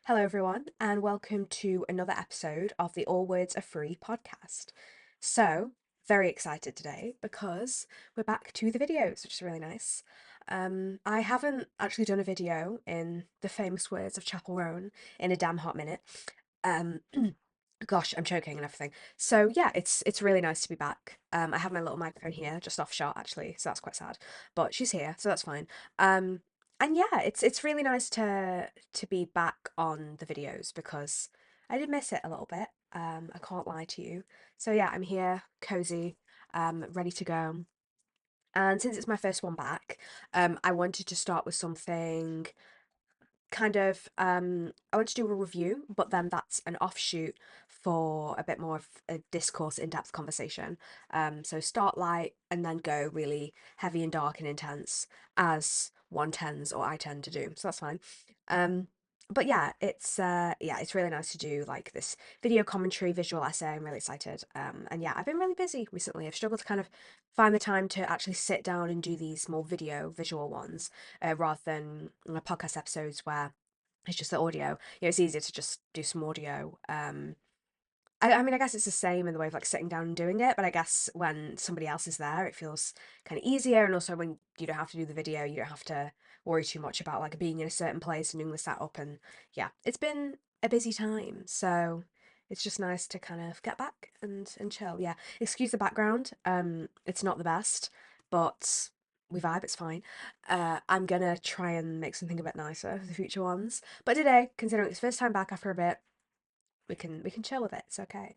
Hello, everyone, and welcome to another episode of the All Words Are Free podcast. So, very excited today because we're back to the videos, which is really nice. I haven't actually done a video in the famous words of Chapel Roan in a damn hot minute. Um, Gosh, I'm choking and everything. So yeah, it's really nice to be back. I have my little microphone here, just off shot actually, so that's quite sad. But she's here, so that's fine. Um, and yeah, it's really nice to be back on the videos because I did miss it a little bit. I can't lie to you. So yeah, I'm here, cozy, ready to go. And since it's my first one back, I wanted to start with something I want to do a review, but then that's an offshoot for a bit more of a discourse, in-depth conversation. So start light and then go really heavy and dark and intense as one tends or I tend to do. So that's fine. Um, but yeah, it's really nice to do like this video commentary, visual essay. I'm really excited. And yeah, I've been really busy recently. I've struggled to kind of find the time to actually sit down and do these more visual ones rather than podcast episodes where it's just the audio. It's easier to just do some audio. I mean, I guess it's the same in the way of like sitting down and doing it, but I guess when somebody else is there, it feels kind of easier. And also, when you don't have to do the video, you don't have to worry too much about like being in a certain place and doing the setup. And yeah, it's been a busy time, so it's just nice to kind of get back and chill. Yeah, excuse the background. It's not the best, but we vibe. It's fine. I'm gonna try and make something a bit nicer for the future ones. But today, considering it's first time back after a bit, we can chill with it. It's okay.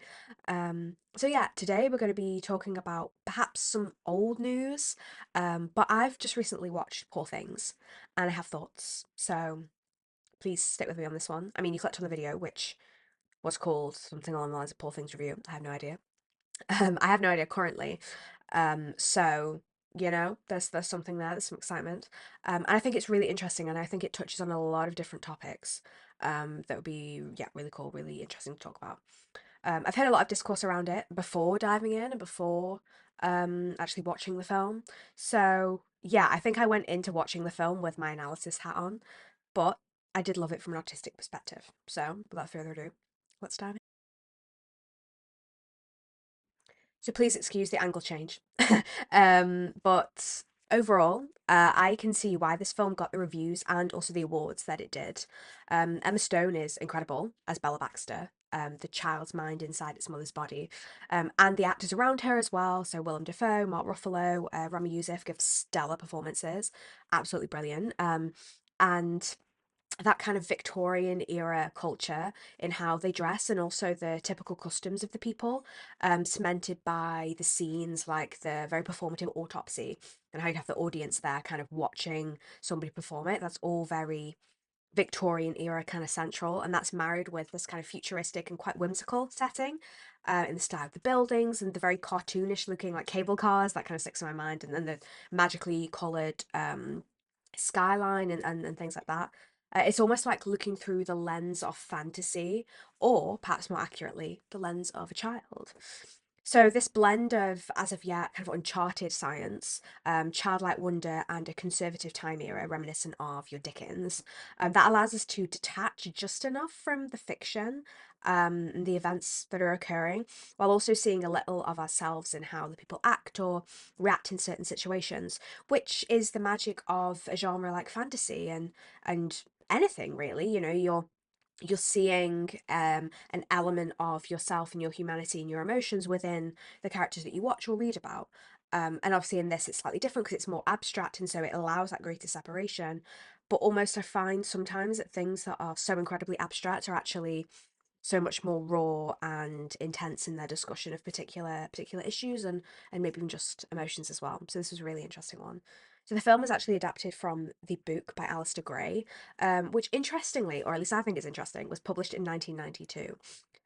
So yeah, today we're going to be talking about perhaps some old news. But I've just recently watched Poor Things, and I have thoughts. So please stick with me on this one. I mean, you clicked on the video, which was called something along the lines of Poor Things review. I have no idea. I have no idea currently. So there's something there. There's some excitement. And I think it's really interesting, and I think it touches on a lot of different topics. That would be yeah really cool, really interesting to talk about. I've heard a lot of discourse around it before diving in and before actually watching the film. So yeah, I think I went into watching the film with my analysis hat on, but I did love it from an artistic perspective. So without further ado, let's dive in. So please excuse the angle change. But overall, I can see why this film got the reviews and also the awards that it did. Emma Stone is incredible as Bella Baxter, the child's mind inside its mother's body, and the actors around her as well. So Willem Dafoe, Mark Ruffalo, Rami Youssef give stellar performances, absolutely brilliant. And that kind of Victorian era culture in how they dress and also the typical customs of the people, cemented by the scenes like the very performative autopsy and how you have the audience there kind of watching somebody perform it. That's all very Victorian era kind of central, and that's married with this kind of futuristic and quite whimsical setting. In the style of the buildings and the very cartoonish looking like cable cars that kind of sticks in my mind, and then the magically coloured skyline and things like that. It's almost like looking through the lens of fantasy, or perhaps more accurately, the lens of a child. So this blend of, as of yet, kind of uncharted science, childlike wonder, and a conservative time era reminiscent of your Dickens, that allows us to detach just enough from the fiction, and the events that are occurring, while also seeing a little of ourselves in how the people act or react in certain situations, which is the magic of a genre like fantasy and anything really. You're seeing an element of yourself and your humanity and your emotions within the characters that you watch or read about. And obviously in this it's slightly different because it's more abstract and so it allows that greater separation. But almost I find sometimes that things that are so incredibly abstract are actually so much more raw and intense in their discussion of particular issues and maybe even just emotions as well. So this was a really interesting one. So the film was actually adapted from the book by Alistair Gray, which interestingly, or at least I think is interesting, was published in 1992.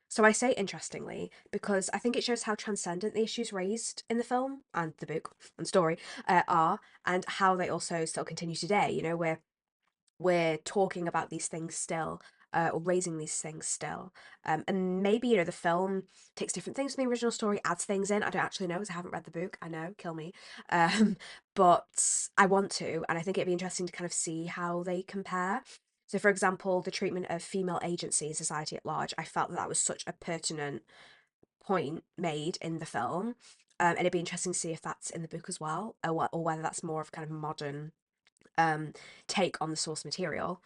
So I say interestingly because I think it shows how transcendent the issues raised in the film and the book and story are, and how they also still continue today. We're talking about these things still, or raising these things still. And maybe, the film takes different things from the original story, adds things in. I don't actually know because I haven't read the book. I know, kill me. Um, but I want to, and I think it'd be interesting to kind of see how they compare. So, for example, the treatment of female agency in society at large, I felt that that was such a pertinent point made in the film. And it'd be interesting to see if that's in the book as well, or whether that's more of kind of modern um, take on the source material.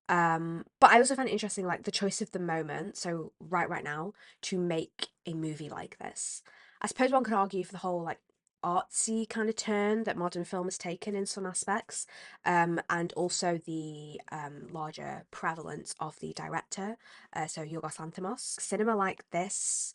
But I also find it interesting, like the choice of the moment, so right now, to make a movie like this. I suppose one could argue for the whole like artsy kind of turn that modern film has taken in some aspects, and also the larger prevalence of the director, so Yorgos Lanthimos. Cinema like this,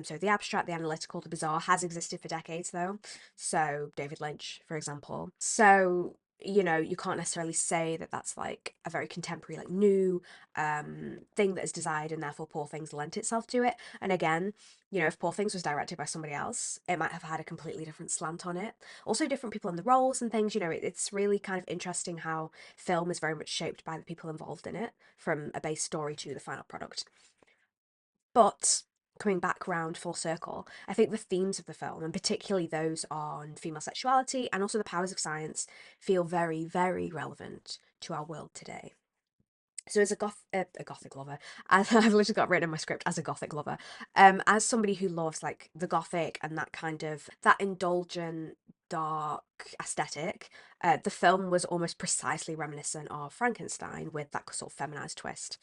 so the abstract, the analytical, the bizarre, has existed for decades though. So David Lynch, for example. So you can't necessarily say that that's like a very contemporary, like new thing that is desired, and therefore Poor Things lent itself to it. And again, if Poor Things was directed by somebody else, it might have had a completely different slant on it. Also, different people in the roles and things. It's really kind of interesting how film is very much shaped by the people involved in it, from a base story to the final product. But coming back round full circle, I think the themes of the film, and particularly those on female sexuality and also the powers of science, feel very, very relevant to our world today. So as a gothic lover, as I've literally got written in my script as a gothic lover, as somebody who loves like the gothic and that kind of that indulgent dark aesthetic, the film was almost precisely reminiscent of Frankenstein with that sort of feminized twist.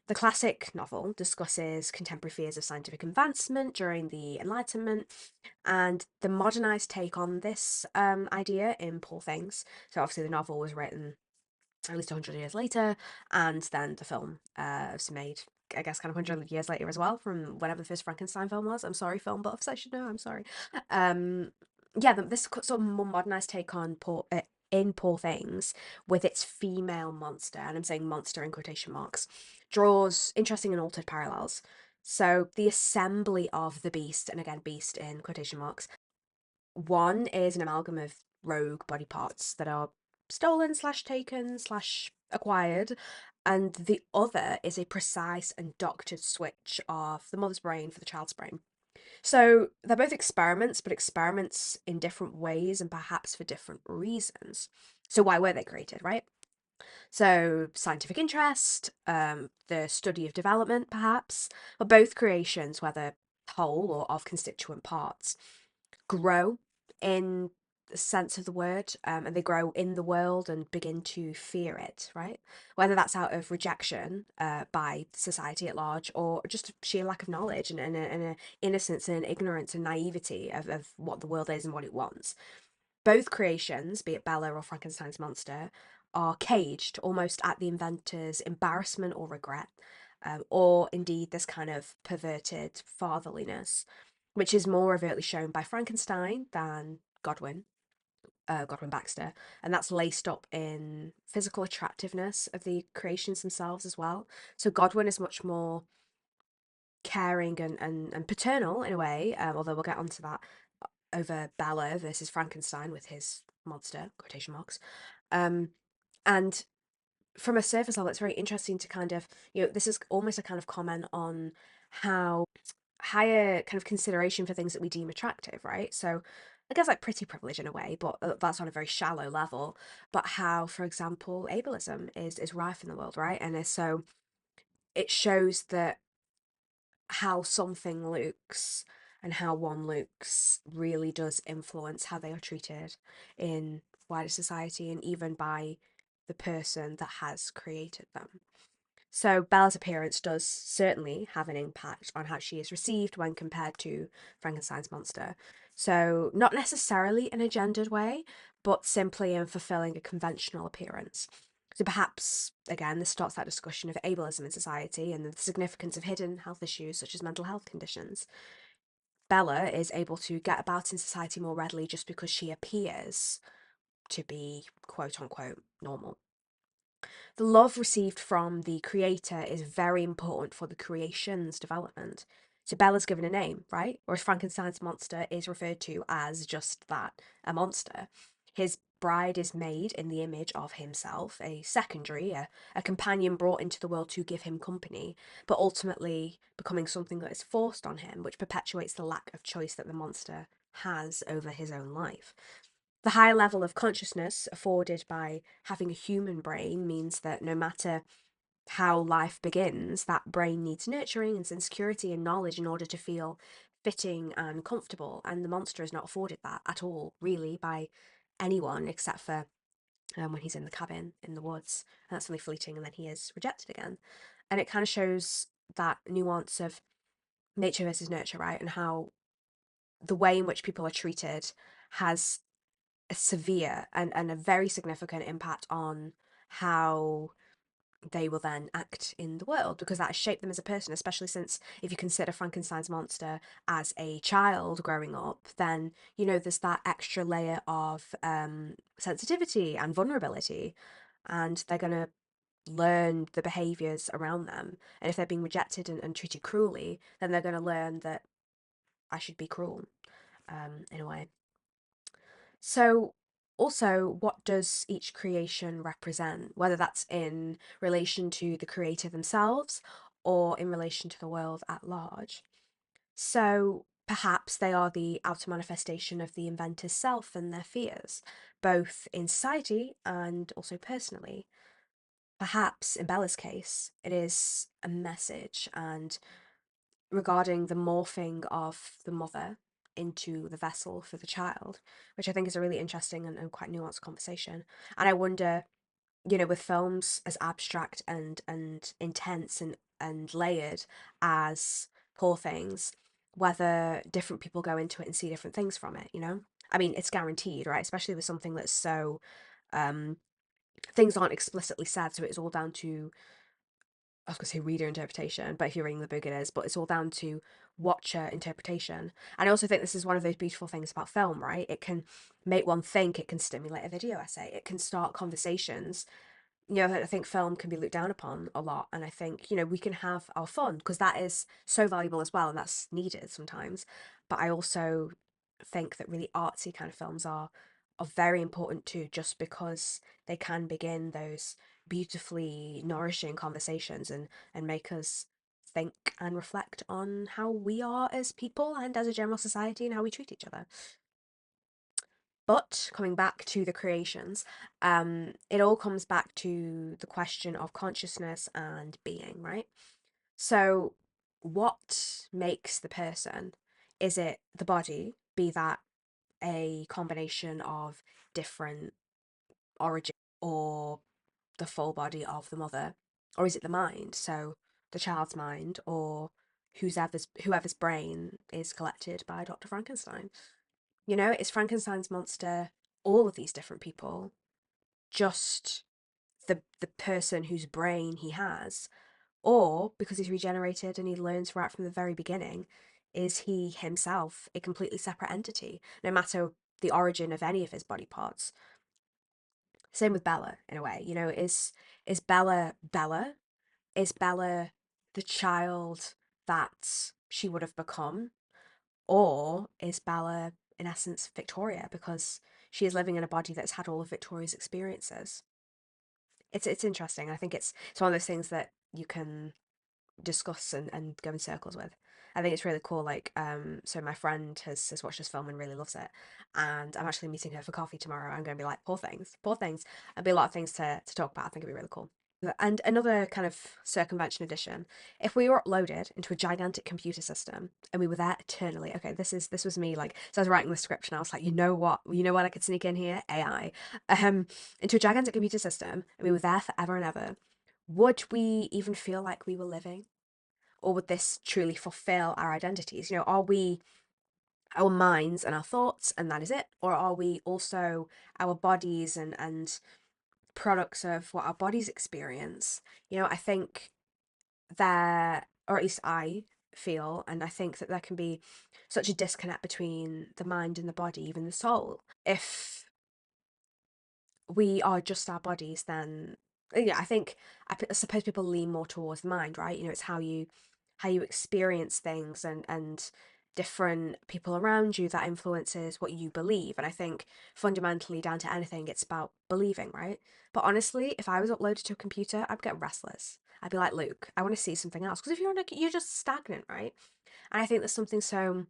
The classic novel discusses contemporary fears of scientific advancement during the Enlightenment and the modernized take on this idea in Poor Things. So obviously the novel was written at least 100 years later, and then the film was made, I guess, kind of 100 years later as well, from whenever the first Frankenstein film was. I'm sorry, film buffs, I should know, I'm sorry. Um, yeah, this sort of more modernized take on in Poor Things, with its female monster, and I'm saying monster in quotation marks, draws interesting and altered parallels. So the assembly of the beast, and again, beast in quotation marks, one is an amalgam of rogue body parts that are stolen slash taken slash acquired, and the other is a precise and doctored switch of the mother's brain for the child's brain. So they're both experiments, but experiments in different ways and perhaps for different reasons. So why were they created, right? So scientific interest, the study of development, perhaps, but both creations, whether whole or of constituent parts, grow in the sense of the word, and they grow in the world and begin to fear it, right? Whether that's out of rejection by society at large, or just sheer lack of knowledge and a innocence and an ignorance and naivety of what the world is and what it wants. Both creations, be it Bella or Frankenstein's monster, are caged almost at the inventor's embarrassment or regret, or indeed this kind of perverted fatherliness, which is more overtly shown by Frankenstein than Godwin Baxter, and that's laced up in physical attractiveness of the creations themselves as well. So Godwin is much more caring and paternal in a way, although we'll get onto that over Bella versus Frankenstein with his monster quotation marks. Um, and from a surface level, it's very interesting to kind of, this is almost a kind of comment on how higher kind of consideration for things that we deem attractive, right? So I guess like pretty privilege in a way, but that's on a very shallow level. But how, for example, ableism is rife in the world, right? And so it shows that how something looks and how one looks really does influence how they are treated in wider society and even by the person that has created them. So Bella's appearance does certainly have an impact on how she is received when compared to Frankenstein's monster. So not necessarily in a gendered way, but simply in fulfilling a conventional appearance. So perhaps, again, this starts that discussion of ableism in society and the significance of hidden health issues such as mental health conditions. Bella is able to get about in society more readily just because she appears to be quote unquote normal. The love received from the creator is very important for the creation's development. So Bella's given a name, right? Whereas Frankenstein's monster is referred to as just that, a monster. His bride is made in the image of himself, a secondary, a companion brought into the world to give him company, but ultimately becoming something that is forced on him, which perpetuates the lack of choice that the monster has over his own life. The high level of consciousness afforded by having a human brain means that no matter how life begins, that brain needs nurturing and insecurity and knowledge in order to feel fitting and comfortable. And the monster is not afforded that at all, really, by anyone except for when he's in the cabin in the woods. And that's only fleeting, and then he is rejected again. And it kind of shows that nuance of nature versus nurture, right? And how the way in which people are treated has a severe and a very significant impact on how they will then act in the world, because that has shaped them as a person, especially since if you consider Frankenstein's monster as a child growing up, then, there's that extra layer of sensitivity and vulnerability, and they're going to learn the behaviors around them. And if they're being rejected and treated cruelly, then they're going to learn that I should be cruel, in a way. So, also, what does each creation represent, whether that's in relation to the creator themselves or in relation to the world at large? So, perhaps they are the outer manifestation of the inventor's self and their fears, both in society and also personally. Perhaps, in Bella's case, it is a message and regarding the morphing of the mother into the vessel for the child, which I think is a really interesting and quite nuanced conversation. And I wonder, with films as abstract and intense and layered as Poor Things, whether different people go into it and see different things from it. I mean, it's guaranteed, right? Especially with something that's so um things aren't explicitly said, so it's all down to, I was going to say reader interpretation, but if you're reading the book, it is. But it's all down to watcher interpretation. And I also think this is one of those beautiful things about film, right? It can make one think, it can stimulate a video essay, it can start conversations. I think film can be looked down upon a lot. And I think, we can have our fun because that is so valuable as well. And that's needed sometimes. But I also think that really artsy kind of films are very important too, just because they can begin those beautifully nourishing conversations and make us think and reflect on how we are as people and as a general society and how we treat each other. But coming back to the creations, it all comes back to the question of consciousness and being, right? So, what makes the person? Is it the body, be that a combination of different origin or the full body of the mother? Or is it the mind? So, the child's mind or whoever's brain is collected by Dr. Frankenstein. Is Frankenstein's monster all of these different people, just the person whose brain he has, or because he's regenerated and he learns right from the very beginning, is he himself a completely separate entity, no matter the origin of any of his body parts? Same with Bella, in a way. Is Bella Bella? Is Bella the child that she would have become? Or is Bella, in essence, Victoria because she is living in a body that's had all of Victoria's experiences? It's interesting. I think it's one of those things that you can discuss and go in circles with. I think it's really cool. Like, so my friend has watched this film and really loves it, and I'm actually meeting her for coffee tomorrow. I'm going to be like, poor things, poor things. There'll be a lot of things to talk about. I think it'd be really cool. And another kind of circumvention addition, if we were uploaded into a gigantic computer system and we were there eternally, okay, this was me, like, so I was writing the script and I was like, you know what I could sneak in here? AI. Into a gigantic computer system and we were there forever and ever, would we even feel like we were living? Or would this truly fulfill our identities? Are we our minds and our thoughts and that is it? Or are we also our bodies and products of what our bodies experience? I think there, or at least I feel, and I think that there can be such a disconnect between the mind and the body, even the soul. If we are just our bodies, then yeah, I think I suppose people lean more towards the mind, right? It's how you experience things and different people around you that influences what you believe. And I think fundamentally down to anything, it's about believing, right? But honestly, if I was uploaded to a computer, I'd get restless. I'd be like, Luke, I want to see something else. Because if you're just stagnant, right? And I think there's something so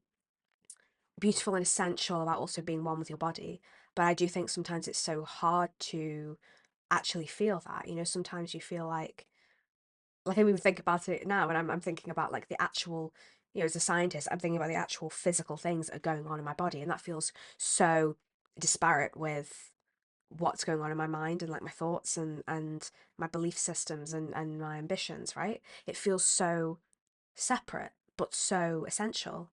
beautiful and essential about also being one with your body. But I do think sometimes it's so hard to actually feel that. You know, sometimes you feel like I even think about it now, and I'm thinking about like the actual, you know, as a scientist, I'm thinking about the actual physical things that are going on in my body, and that feels so disparate with what's going on in my mind and like my thoughts and my belief systems and my ambitions, right? It feels so separate, but so essential,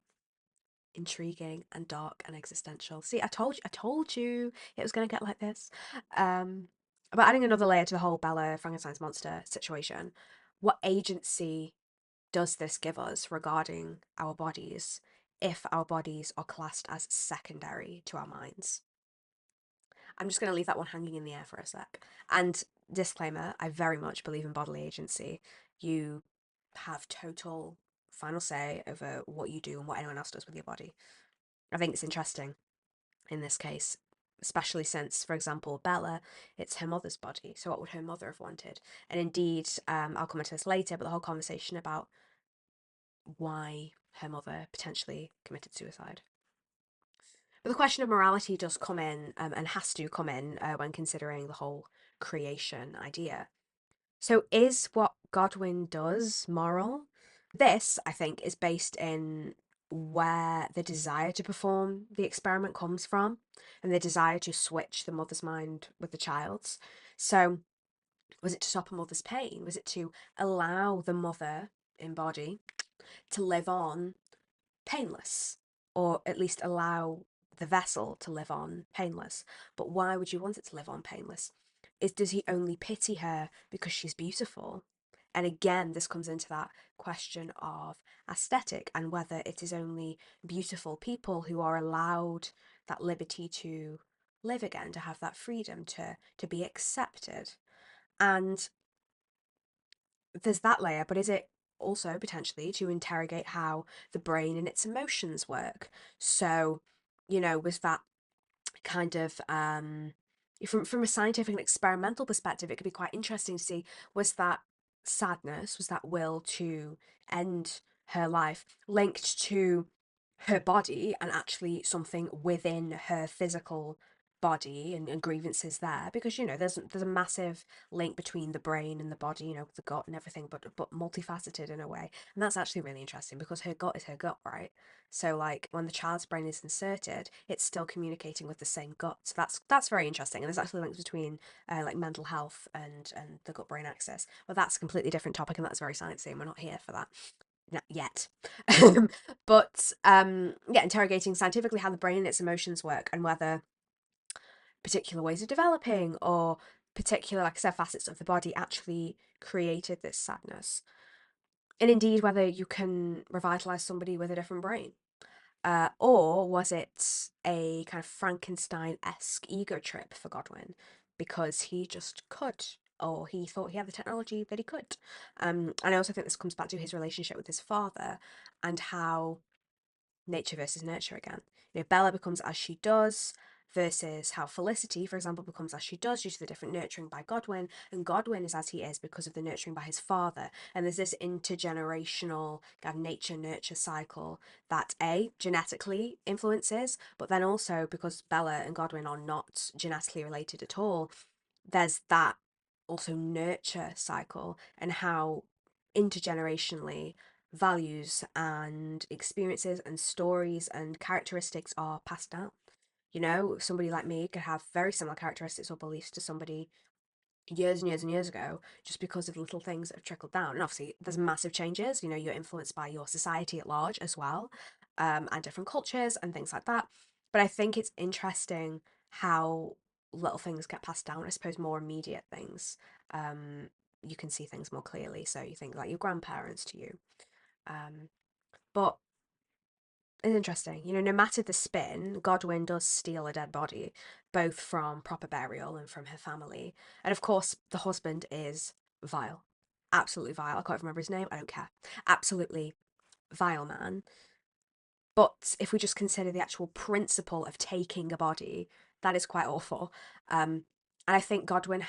intriguing and dark and existential. See, I told you it was gonna get like this. Um, but adding another layer to the whole Bella Frankenstein's monster situation, what agency does this give us regarding our bodies if our bodies are classed as secondary to our minds? I'm just going to leave that one hanging in the air for a sec. And disclaimer, I very much believe in bodily agency. You have total final say over what you do and what anyone else does with your body. I think it's interesting in this case, especially since, for example, Bella, it's her mother's body. So what would her mother have wanted? And indeed, I'll come into this later, but the whole conversation about why her mother potentially committed suicide. But the question of morality does come in, and has to come in when considering the whole creation idea. So, is what Godwin does moral? This, I think, is based in where the desire to perform the experiment comes from and the desire to switch the mother's mind with the child's. So, was it to stop a mother's pain? Was it to allow the mother in body to live on painless, or at least allow the vessel to live on painless? But why would you want it to live on painless? Does he only pity her because she's beautiful? And again, this comes into that question of aesthetic and whether it is only beautiful people who are allowed that liberty to live again, to have that freedom to be accepted. And there's that layer, but is it also potentially to interrogate how the brain and its emotions work? So, you know, was that kind of from a scientific and experimental perspective, it could be quite interesting to see, was that sadness, was that will to end her life linked to her body and actually something within her physical body and grievances there, because you know there's a massive link between the brain and the body, you know, the gut and everything, but multifaceted in a way. And that's actually really interesting because her gut is her gut, right? So like when the child's brain is inserted, it's still communicating with the same gut. So that's very interesting. And there's actually links between like mental health and the gut brain axis. Well, that's a completely different topic, and that's very sciencey, and we're not here for that yet. But yeah, interrogating scientifically how the brain and its emotions work and whether particular ways of developing or particular, like I said, facets of the body actually created this sadness. And indeed, whether you can revitalize somebody with a different brain. Or was it a kind of Frankenstein-esque ego trip for Godwin because he just could, or he thought he had the technology that he could? And I also think this comes back to his relationship with his father and how nature versus nurture again. You know, Bella becomes as she does versus how Felicity, for example, becomes as she does due to the different nurturing by Godwin, and Godwin is as he is because of the nurturing by his father. And there's this intergenerational kind of nature nurture cycle that genetically influences, but then also because Bella and Godwin are not genetically related at all, there's that also nurture cycle and how intergenerationally values and experiences and stories and characteristics are passed down. You know, somebody like me could have very similar characteristics or beliefs to somebody years and years and years ago just because of little things that have trickled down. And obviously, there's massive changes. You know, you're influenced by your society at large as well, and different cultures and things like that. But I think it's interesting how little things get passed down. I suppose more immediate things. You can see things more clearly. So you think like your grandparents to you. Um, but it's interesting, you know, no matter the spin, Godwin does steal a dead body, both from proper burial and from her family. And of course, the husband is vile. Absolutely vile. I can't remember his name. I don't care. Absolutely vile man. But if we just consider the actual principle of taking a body, that is quite awful. And I think Godwin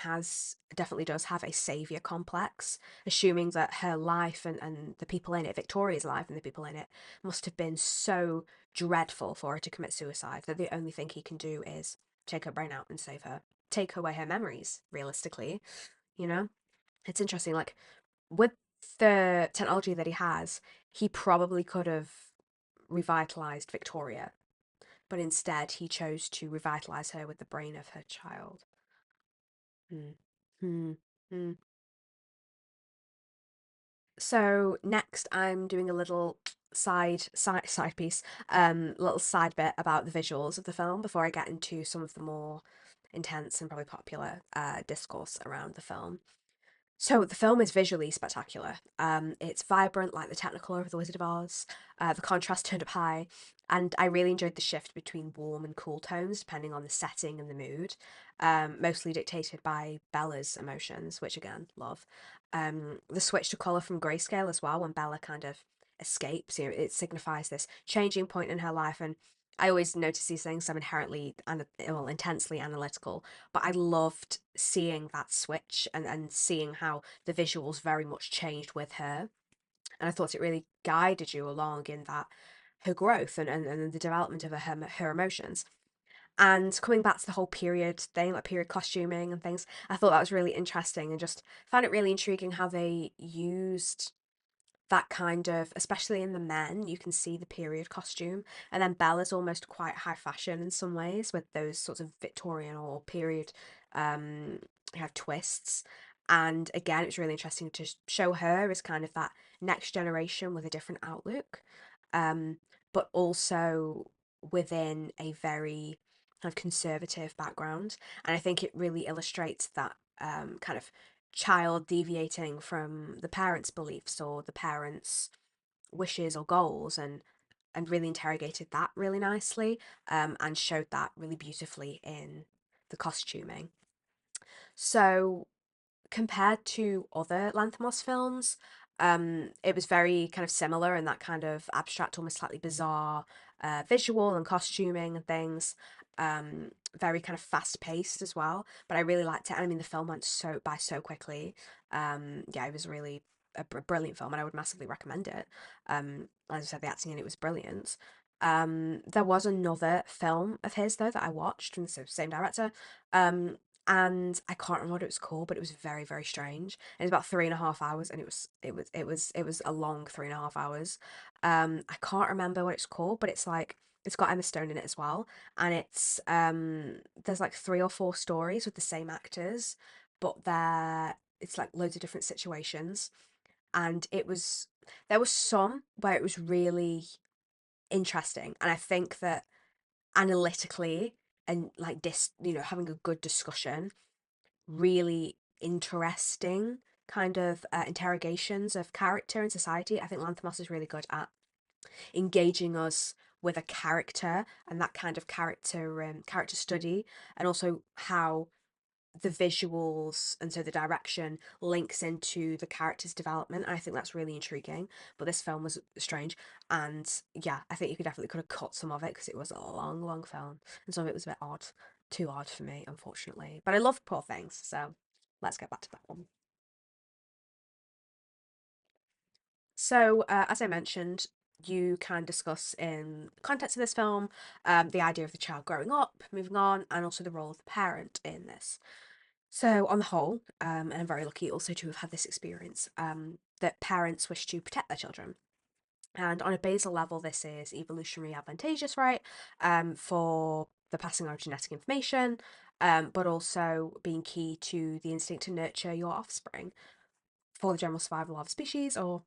definitely does have a savior complex, assuming that her life and the people in it, Victoria's life and the people in it, must have been so dreadful for her to commit suicide that the only thing he can do is take her brain out and save her, take away her memories, realistically, you know? It's interesting, like, with the technology that he has, he probably could have revitalized Victoria, but instead he chose to revitalize her with the brain of her child. Hmm. Hmm. Hmm. So next, I'm doing a little side piece, little side bit about the visuals of the film before I get into some of the more intense and probably popular discourse around the film. So the film is visually spectacular. It's vibrant like the Technicolor of The Wizard of Oz. The contrast turned up high, and I really enjoyed the shift between warm and cool tones depending on the setting and the mood. Mostly dictated by Bella's emotions, which again love. The switch to colour from grayscale as well when Bella kind of escapes. You know, it signifies this changing point in her life, and I always notice these things. I'm inherently and well intensely analytical, but I loved seeing that switch and seeing how the visuals very much changed with her. And I thought it really guided you along in that her growth and the development of her emotions. And coming back to the whole period thing, like period costuming and things, I thought that was really interesting and just found it really intriguing how they used that kind of, especially in the men, you can see the period costume. And then Bella's almost quite high fashion in some ways with those sorts of Victorian or period um kind of twists. And again, it's really interesting to show her as kind of that next generation with a different outlook, um, but also within a very kind of conservative background. And I think it really illustrates that kind of child deviating from the parents' beliefs or the parents' wishes or goals, and really interrogated that really nicely, and showed that really beautifully in the costuming. So compared to other Lanthimos films, it was very kind of similar in that kind of abstract, almost slightly bizarre visual and costuming and things. Very kind of fast paced as well, but I really liked it. I mean, the film went so quickly. Yeah, it was really a brilliant film, and I would massively recommend it. As I said, the acting in it was brilliant. There was another film of his though that I watched from the same director. Um, and I can't remember what it was called, but it was very strange. It was about 3.5 hours, and it was a long 3.5 hours. I can't remember what it's called, but it's like it's got Emma Stone in it as well, and there's like 3 or 4 stories with the same actors, but it's like loads of different situations, and there was some where it was really interesting, and I think that analytically and like having a good discussion, really interesting kind of interrogations of character and society. I think Lanthimos is really good at engaging us with a character and that kind of character study, and also how the visuals and so the direction links into the character's development. And I think that's really intriguing. But this film was strange, and yeah, I think you could have cut some of it because it was a long film, and some of it was a bit odd, too odd for me, unfortunately. But I love Poor Things, so let's get back to that one. So, as I mentioned, you can discuss in the context of this film the idea of the child growing up, moving on, and also the role of the parent in this. So, on the whole, and I'm very lucky also to have had this experience, that parents wish to protect their children. And on a basal level, this is evolutionary advantageous, right? For the passing on of genetic information, but also being key to the instinct to nurture your offspring for the general survival of species, or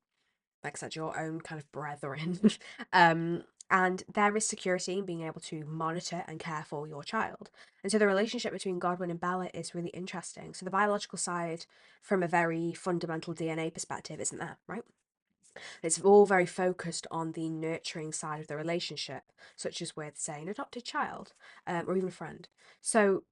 like I said, your own kind of brethren. um, and there is security in being able to monitor and care for your child. And so the relationship between Godwin and Bella is really interesting. So the biological side, from a very fundamental DNA perspective, isn't there, right? It's all very focused on the nurturing side of the relationship, such as with, say, an adopted child, or even a friend. So,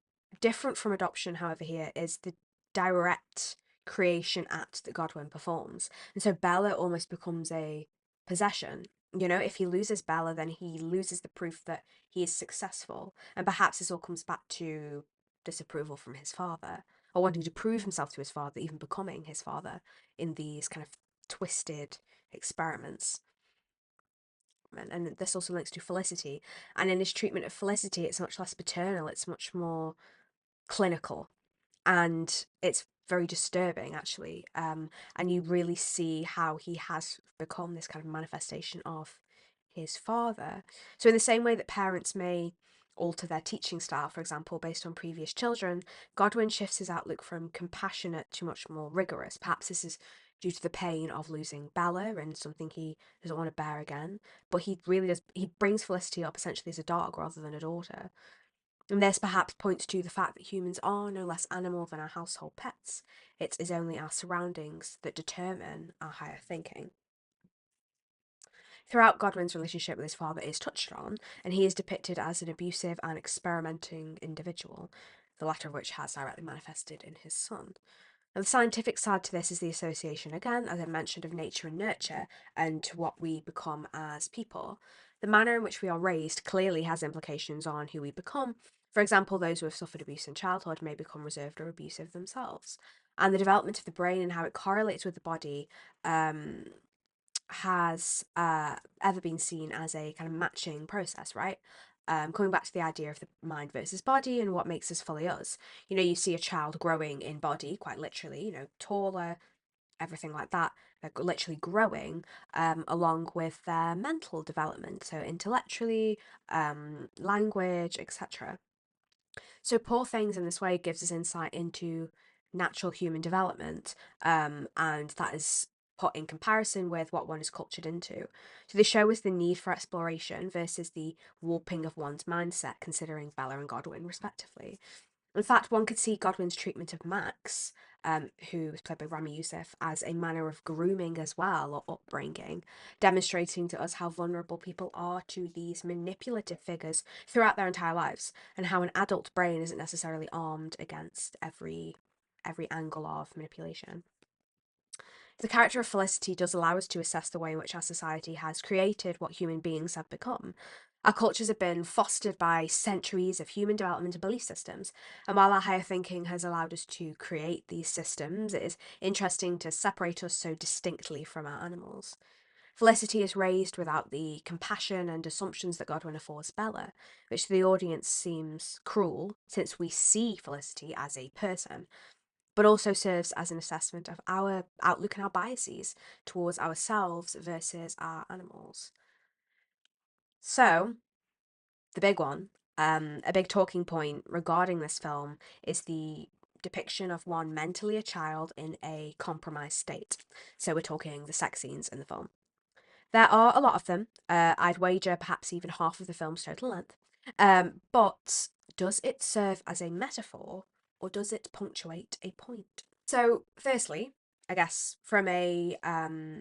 different from adoption, however, here is the direct creation act that Godwin performs. And so Bella almost becomes a possession. You know, if he loses Bella, then he loses the proof that he is successful. And perhaps this all comes back to disapproval from his father, or wanting to prove himself to his father, even becoming his father in these kind of twisted experiments. development. And this also links to Felicity. And in his treatment of Felicity, it's much less paternal, it's much more clinical. And it's very disturbing, actually. And you really see how he has become this kind of manifestation of his father. So, in the same way that parents may alter their teaching style, for example, based on previous children, Godwin shifts his outlook from compassionate to much more rigorous. Perhaps this is due to the pain of losing Bella and something he doesn't want to bear again. But he really does, he brings Felicity up essentially as a dog rather than a daughter. And this perhaps points to the fact that humans are no less animal than our household pets. It is only our surroundings that determine our higher thinking. Throughout, Godwin's relationship with his father is touched on, and he is depicted as an abusive and experimenting individual, the latter of which has directly manifested in his son. And the scientific side to this is the association, again, as I mentioned, of nature and nurture and to what we become as people. The manner in which we are raised clearly has implications on who we become. For example, those who have suffered abuse in childhood may become reserved or abusive themselves. And the development of the brain and how it correlates with the body has ever been seen as a kind of matching process, right? Coming back to the idea of the mind versus body and what makes us fully us. You know, you see a child growing in body, quite literally, you know, taller, everything like that. They're literally growing along with their mental development, so intellectually, language, etc. So Poor Things in this way gives us insight into natural human development, and that is put in comparison with what one is cultured into. So they show us the need for exploration versus the warping of one's mindset, considering Bella and Godwin, respectively. In fact, one could see Godwin's treatment of Max, who was played by Rami Youssef, as a manner of grooming as well, or upbringing, demonstrating to us how vulnerable people are to these manipulative figures throughout their entire lives, and how an adult brain isn't necessarily armed against every angle of manipulation. The character of Felicity does allow us to assess the way in which our society has created what human beings have become. Our cultures have been fostered by centuries of human development and belief systems, and while our higher thinking has allowed us to create these systems, it is interesting to separate us so distinctly from our animals. Felicity is raised without the compassion and assumptions that Godwin affords Bella, which to the audience seems cruel, since we see Felicity as a person, but also serves as an assessment of our outlook and our biases towards ourselves versus our animals. So, the big one, a big talking point regarding this film is the depiction of one mentally a child in a compromised state. So, we're talking the sex scenes in the film. There are a lot of them. I'd wager perhaps even half of the film's total length. But does it serve as a metaphor or does it punctuate a point? So, firstly, I guess from a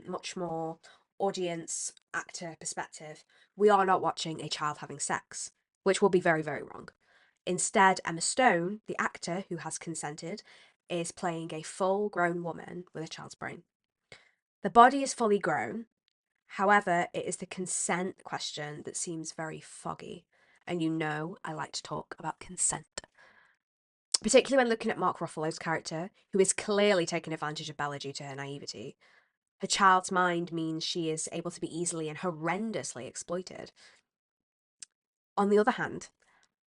much more audience actor perspective, we are not watching a child having sex, which will be very, very wrong. Instead, Emma Stone, the actor who has consented, is playing a full grown woman with a child's brain. The body is fully grown. However, it is the consent question that seems very foggy. And you know, I like to talk about consent. Particularly when looking at Mark Ruffalo's character, who is clearly taking advantage of Bella due to her naivety. Her child's mind means she is able to be easily and horrendously exploited. On the other hand,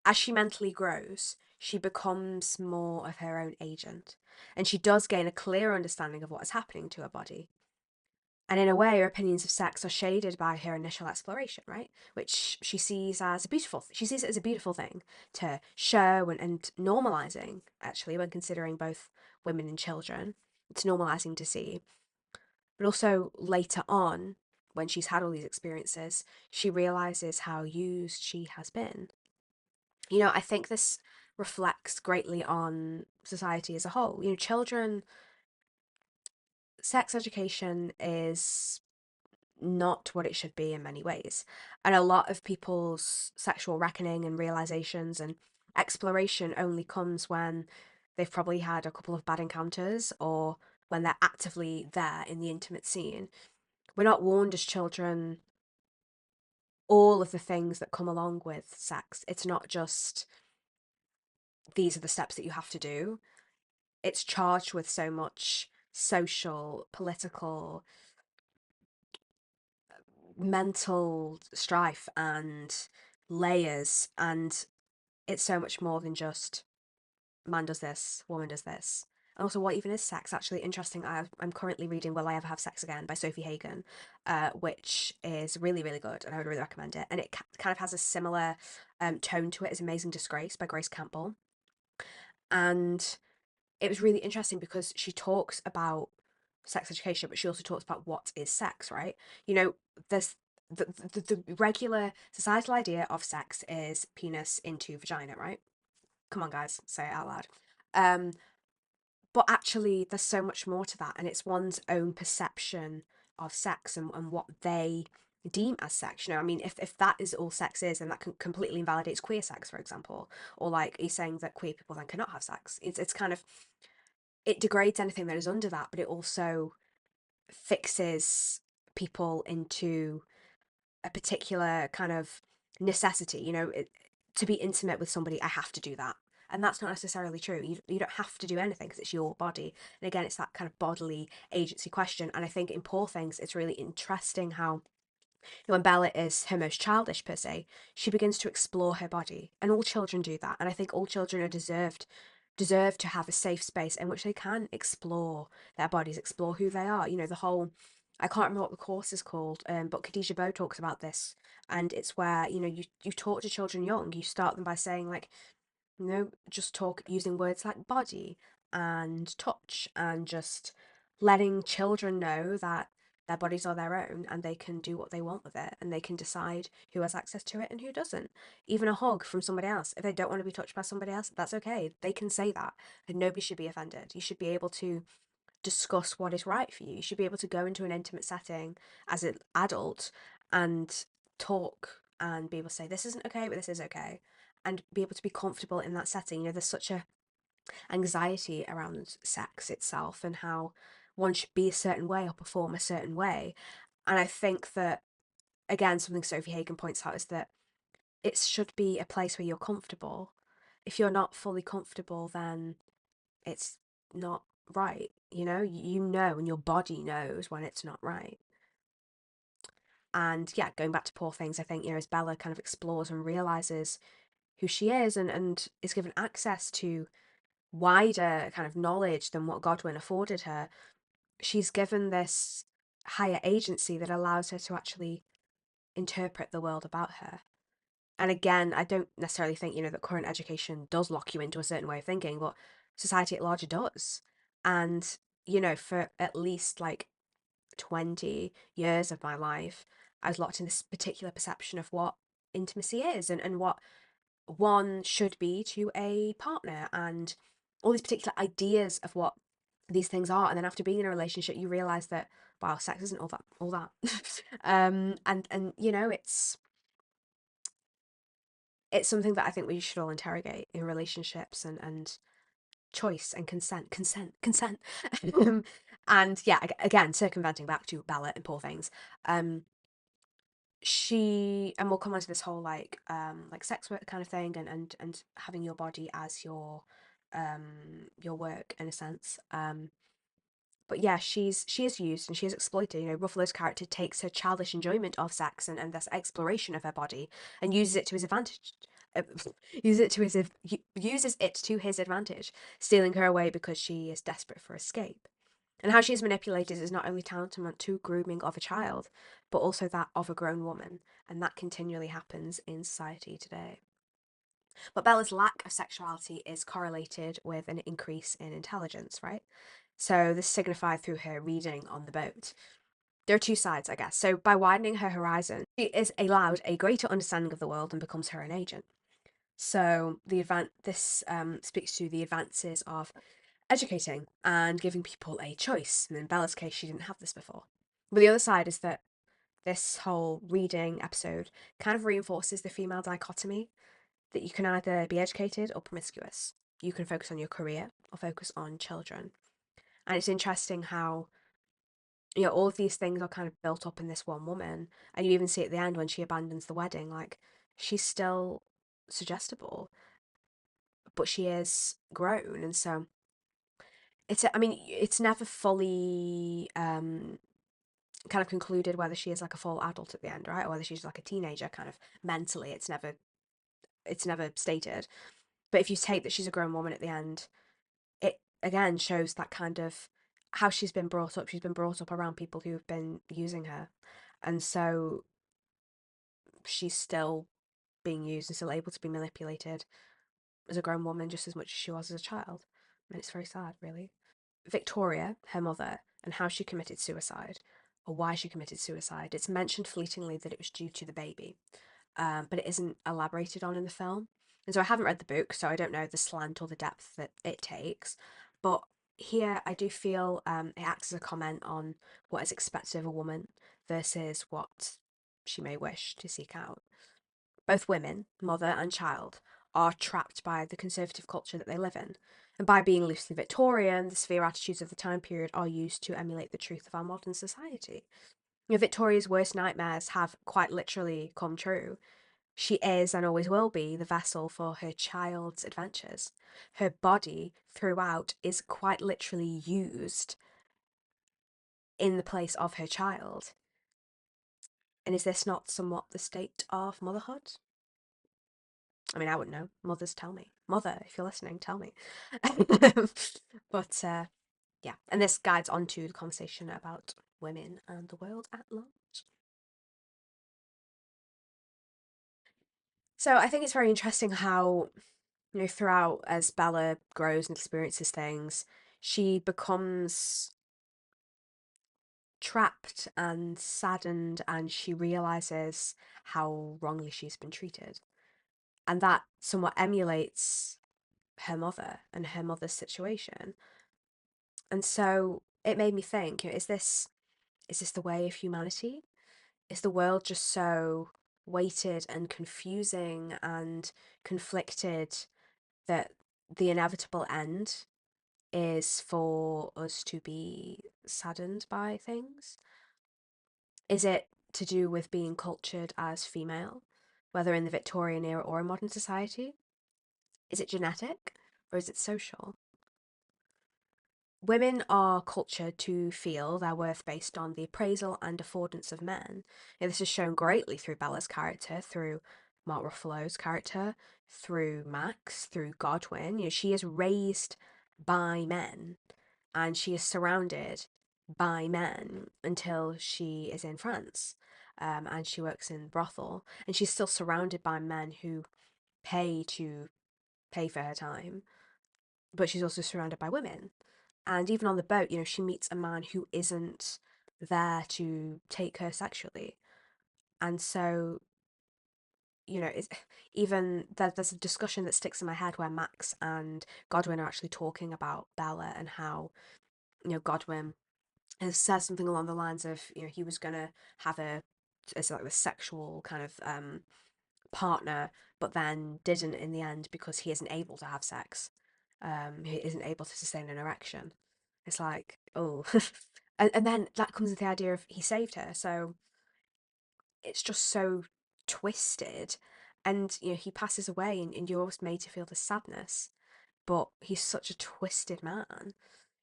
as she mentally grows, she becomes more of her own agent, and she does gain a clear understanding of what is happening to her body. And in a way, her opinions of sex are shaded by her initial exploration, right? Which she sees as a beautiful. She sees it as a beautiful thing to show and normalizing. Actually, when considering both women and children, it's normalizing to see. But also later on, when she's had all these experiences, she realizes how used she has been. You know, I think this reflects greatly on society as a whole. You know, children, sex education is not what it should be in many ways. And a lot of people's sexual reckoning and realizations and exploration only comes when they've probably had a couple of bad encounters or when they're actively there in the intimate scene. We're not warned as children all of the things that come along with sex. It's not just these are the steps that you have to do. It's charged with so much social, political mental strife and layers, and it's so much more than just man does this, woman does this. And also, what even is sex? Actually, interesting. I'm currently reading Will I Ever Have Sex Again by Sophie Hagen, which is really, really good, and I would really recommend it. And it kind of has a similar tone to it as Amazing Disgrace by Grace Campbell. And it was really interesting because she talks about sex education, but she also talks about what is sex, right? You know, there's the regular societal idea of sex is penis into vagina, right? Come on, guys, say it out loud. Um, but actually, there's so much more to that, and it's one's own perception of sex and what they deem as sex. You know, I mean, if that is all sex is, then that completely invalidates queer sex, for example, or like he's saying that queer people then cannot have sex. It's kind of, it degrades anything that is under that, but it also fixes people into a particular kind of necessity. You know, to be intimate with somebody, I have to do that. And that's not necessarily true. You don't have to do anything because it's your body. And again, it's that kind of bodily agency question. And I think in Poor Things, it's really interesting how when Bella is her most childish per se, she begins to explore her body. And all children do that. And I think all children are deserve to have a safe space in which they can explore their bodies, explore who they are. You know, the whole, I can't remember what the course is called, but Khadijah Bow talks about this. And it's where, you know, you talk to children young. You start them by saying like, you know, just talk using words like body and touch, and just letting children know that their bodies are their own and they can do what they want with it, and they can decide who has access to it and who doesn't. Even a hug from somebody else, if they don't want to be touched by somebody else, that's okay. They can say that, and nobody should be offended. You should be able to discuss what is right for you. You should be able to go into an intimate setting as an adult and talk and be able to say, this isn't okay, but this is okay. And be able to be comfortable in that setting. You know, there's such a anxiety around sex itself and how one should be a certain way or perform a certain way. And I think that, again, something Sophie Hagen points out is that it should be a place where you're comfortable. If you're not fully comfortable, then it's not right. You know, and your body knows when it's not right. And yeah, going back to Poor Things, I think, you know, as Bella kind of explores and realizes who she is, and is given access to wider kind of knowledge than what Godwin afforded her, she's given this higher agency that allows her to actually interpret the world about her. And again, I don't necessarily think, you know, that current education does lock you into a certain way of thinking, but society at large does. And, you know, for at least like 20 years of my life, I was locked in this particular perception of what intimacy is, and what one should be to a partner, and all these particular ideas of what these things are. And then after being in a relationship, you realize that, wow, sex isn't all that. And you know, it's something that I think we should all interrogate in relationships, and choice and consent. And yeah, again, circumventing back to Bella and Poor Things. um she, and we'll come on to this whole like sex work kind of thing, and having your body as your work in a sense. But yeah, she is used and she is exploited. You know, Ruffalo's character takes her childish enjoyment of sex and this exploration of her body and uses it to his advantage. uh, uses it to his advantage, stealing her away because she is desperate for escape. And how she is manipulated is not only tantamount to grooming of a child, but also that of a grown woman, and that continually happens in society today. But Bella's lack of sexuality is correlated with an increase in intelligence, right? So this is signified through her reading on the boat. There are two sides, I guess. So by widening her horizon, she is allowed a greater understanding of the world and becomes her own agent. So this speaks to the advances of educating and giving people a choice. And in Bella's case, she didn't have this before. But the other side is that this whole reading episode kind of reinforces the female dichotomy that you can either be educated or promiscuous. You can focus on your career or focus on children. And it's interesting how, you know, all of these things are kind of built up in this one woman. And you even see at the end when she abandons the wedding, like, she's still suggestible, but she is grown. And so I mean, it's never fully kind of concluded whether she is like a full adult at the end, right? Or whether she's like a teenager kind of mentally. It's never stated. But if you take that she's a grown woman at the end, it again shows that kind of how she's been brought up. She's been brought up around people who have been using her. And so she's still being used and still able to be manipulated as a grown woman just as much as she was as a child. And it's very sad, really. Victoria, her mother, and how she committed suicide, or why she committed suicide, it's mentioned fleetingly that it was due to the baby, but it isn't elaborated on in the film. And so I haven't read the book, so I don't know the slant or the depth that it takes. But here I do feel it acts as a comment on what is expected of a woman versus what she may wish to seek out. Both women, mother and child, are trapped by the conservative culture that they live in. And by being loosely Victorian, the severe attitudes of the time period are used to emulate the truth of our modern society. Victoria's worst nightmares have quite literally come true. She is and always will be the vessel for her child's adventures. Her body throughout is quite literally used in the place of her child. And is this not somewhat the state of motherhood? I mean, I wouldn't know. Mothers tell me. Mother, if you're listening, tell me. But yeah, and this guides on to the conversation about women and the world at large. So I think it's very interesting how, throughout as Bella grows and experiences things, she becomes trapped and saddened and she realizes how wrongly she's been treated. And that somewhat emulates her mother and her mother's situation. And so it made me think, is this the way of humanity? Is the world just so weighted and confusing and conflicted that the inevitable end is for us to be saddened by things? Is it to do with being cultured as female, whether in the Victorian era or in modern society? Is it genetic or is it social? Women are cultured to feel their worth based on the appraisal and affordance of men. This is shown greatly through Bella's character, through Mark Ruffalo's character, through Max, through Godwin. She is raised by men and she is surrounded by men until she is in France, and she works in brothel, and she's still surrounded by men who pay to pay for her time, but she's also surrounded by women. And even on the boat, she meets a man who isn't there to take her sexually. And so, it's even there's a discussion that sticks in my head where Max and Godwin are actually talking about Bella and how, Godwin has said something along the lines of, he was gonna have a as like the sexual kind of partner, but then didn't in the end because he isn't able to have sex. He isn't able to sustain an erection. It's like, oh. And then that comes with the idea of he saved her. So it's just so twisted. And, he passes away and you're almost made to feel this sadness. But he's such a twisted man.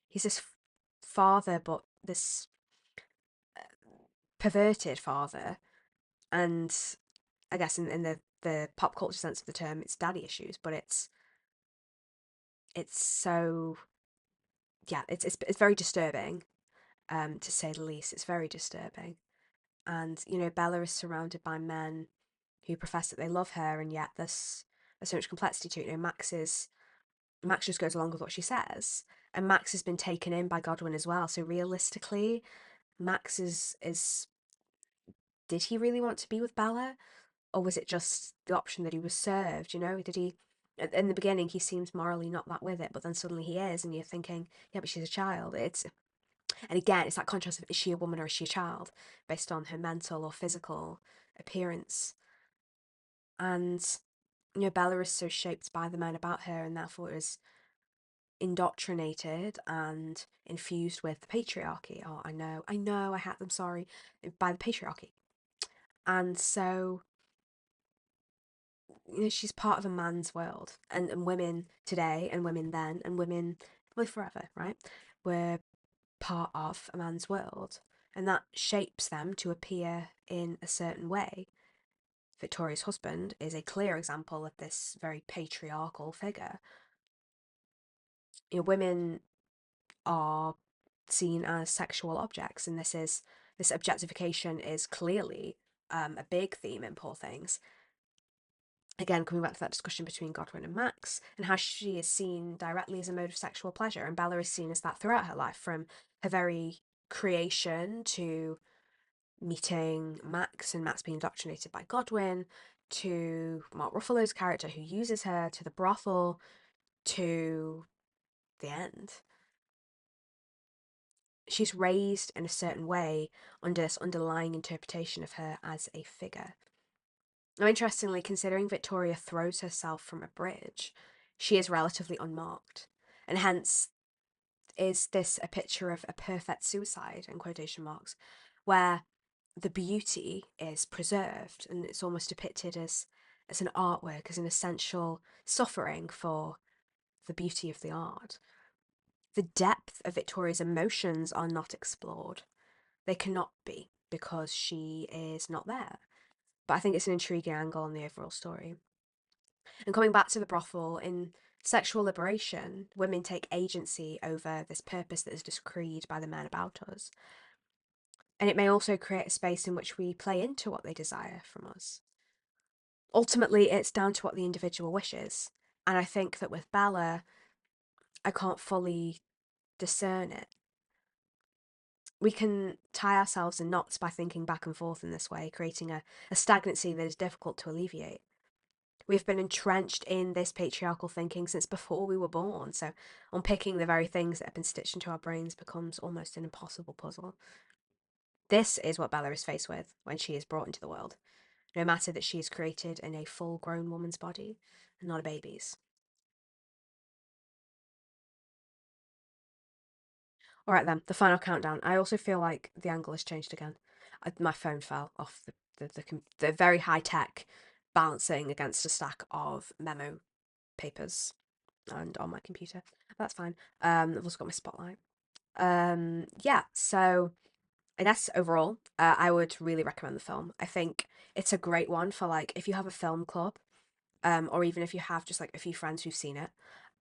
He's this father, but this perverted father. And I guess in the pop culture sense of the term, it's daddy issues, but it's so, yeah, it's very disturbing, to say the least. It's very disturbing. And Bella is surrounded by men who profess that they love her, and yet there's so much complexity to it. Max just goes along with what she says, and Max has been taken in by Godwin as well. So realistically, Max is did he really want to be with Bella, or was it just the option that he was served? Did he? In the beginning, he seems morally not that with it, but then suddenly he is, and you're thinking, yeah, but she's a child. And again, it's that contrast of, is she a woman or is she a child, based on her mental or physical appearance. And Bella is so shaped by the men about her, and therefore is indoctrinated and infused with the patriarchy. Oh, I had them, sorry, by the patriarchy. And so, she's part of a man's world, and women today, and women then, and women, well, forever, right? We're part of a man's world. and that shapes them to appear in a certain way. Victoria's husband is a clear example of this very patriarchal figure. You know, women are seen as sexual objects, and this objectification is clearly a big theme in Poor Things. Again, coming back to that discussion between Godwin and Max, and how she is seen directly as a mode of sexual pleasure, and Bella is seen as that throughout her life, from her very creation to meeting Max and Max being indoctrinated by Godwin, to Mark Ruffalo's character who uses her, to the brothel, to the end. She's raised in a certain way under this underlying interpretation of her as a figure. Now, interestingly, considering Victoria throws herself from a bridge, she is relatively unmarked, and hence is this a picture of a perfect suicide, in quotation marks, where the beauty is preserved and it's almost depicted as an artwork, as an essential suffering for the beauty of the art. The depth of Victoria's emotions are not explored. They cannot be because she is not there. But I think it's an intriguing angle on the overall story. And coming back to the brothel, in sexual liberation, women take agency over this purpose that is decreed by the men about us. And it may also create a space in which we play into what they desire from us. Ultimately, it's down to what the individual wishes. And I think that with Bella, I can't fully discern it. We can tie ourselves in knots by thinking back and forth in this way, creating a stagnancy that is difficult to alleviate. We've been entrenched in this patriarchal thinking since before we were born, so unpicking the very things that have been stitched into our brains becomes almost an impossible puzzle. This is what Bella is faced with when she is brought into the world, no matter that she is created in a full grown woman's body and not a baby's. All right, then, the final countdown. I also feel like the angle has changed again. My phone fell off the very high tech balancing against a stack of memo papers and on my computer. That's fine. I've also got my spotlight. Yeah, so I guess overall, I would really recommend the film. I think it's a great one for like if you have a film club, or even if you have just like a few friends who've seen it,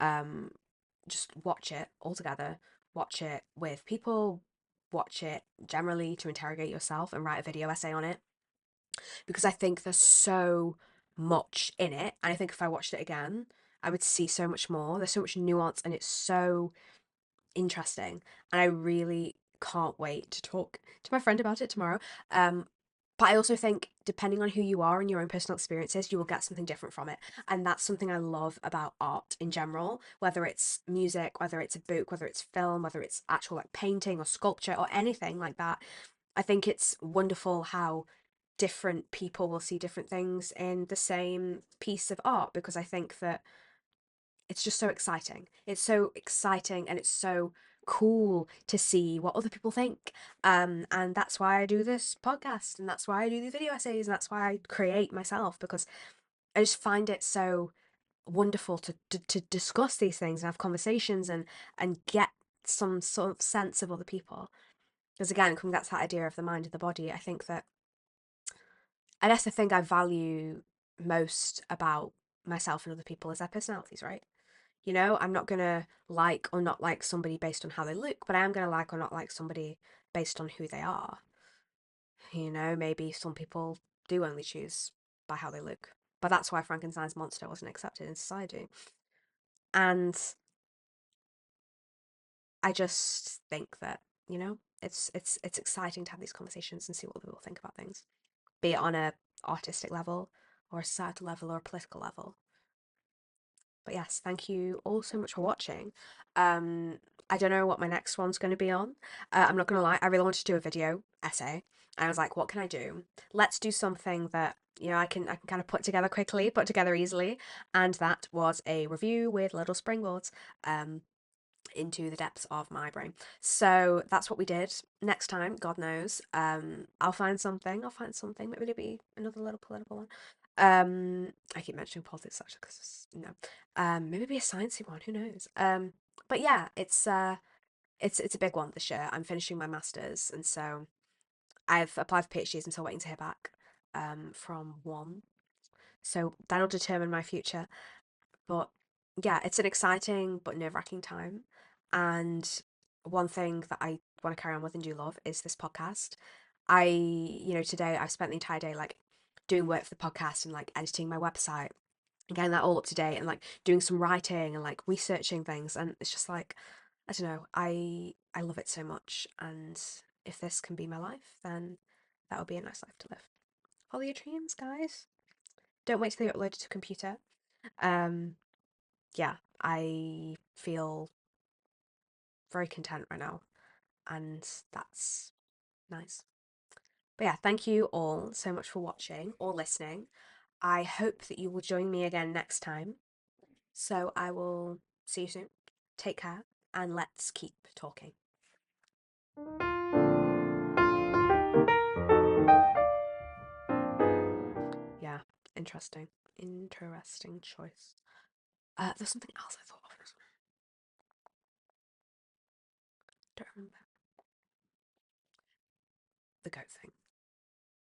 um, just watch it all together. Watch it with people. Watch it generally to interrogate yourself and write a video essay on it because I think there's so much in it, and I think if I watched it again, I would see so much more. There's so much nuance, and it's so interesting, and I really can't wait to talk to my friend about it tomorrow. But I also think, depending on who you are and your own personal experiences, you will get something different from it. And that's something I love about art in general, whether it's music, whether it's a book, whether it's film, whether it's actual like painting or sculpture or anything like that. I think it's wonderful how different people will see different things in the same piece of art because I think that it's just so exciting. It's so exciting and it's so cool to see what other people think. And that's why I do this podcast and that's why I do these video essays and that's why I create myself because I just find it so wonderful to discuss these things and have conversations and get some sort of sense of other people. Because again, coming back to that idea of the mind and the body, I guess the thing I value most about myself and other people is their personalities, right? You know, I'm not gonna like or not like somebody based on how they look, but I am gonna like or not like somebody based on who they are. You know, maybe some people do only choose by how they look, but that's why Frankenstein's monster wasn't accepted in society. And I just think that, you know, it's exciting to have these conversations and see what people think about things, be it on a artistic level or a societal level or a political level. But yes, thank you all so much for watching. Um, I don't know what my next one's going to be on. I'm not going to lie, I really wanted to do a video essay. And I was like, what can I do? Let's do something that, you know, I can kind of put together quickly, put together easily. And that was a review with little springboards. Into the depths of my brain. So that's what we did. Next time, God knows, I'll find something. I'll find something. Maybe it'll be another little political one. I keep mentioning politics actually because no. Maybe it'll be a sciencey one. Who knows? But yeah, it's a big one this year. I'm finishing my masters, and so I've applied for PhDs. I'm still waiting to hear back from one. So that'll determine my future. But yeah, it's an exciting but nerve-wracking time. And one thing that I want to carry on with and do love is this podcast. Today I've spent the entire day like doing work for the podcast and like editing my website and getting that all up to date and like doing some writing and like researching things. And it's just like, I don't know, I love it so much. And if this can be my life, then that would be a nice life to live. Follow your dreams, guys. Don't wait till they upload to a computer. Um, yeah, I feel very content right now, and that's nice. But yeah, thank you all so much for watching or listening. I hope that you will join me again next time. So I will see you soon. Take care, and let's keep talking. Yeah, interesting. Interesting choice. There's something else I thought of. Don't remember. The goat thing.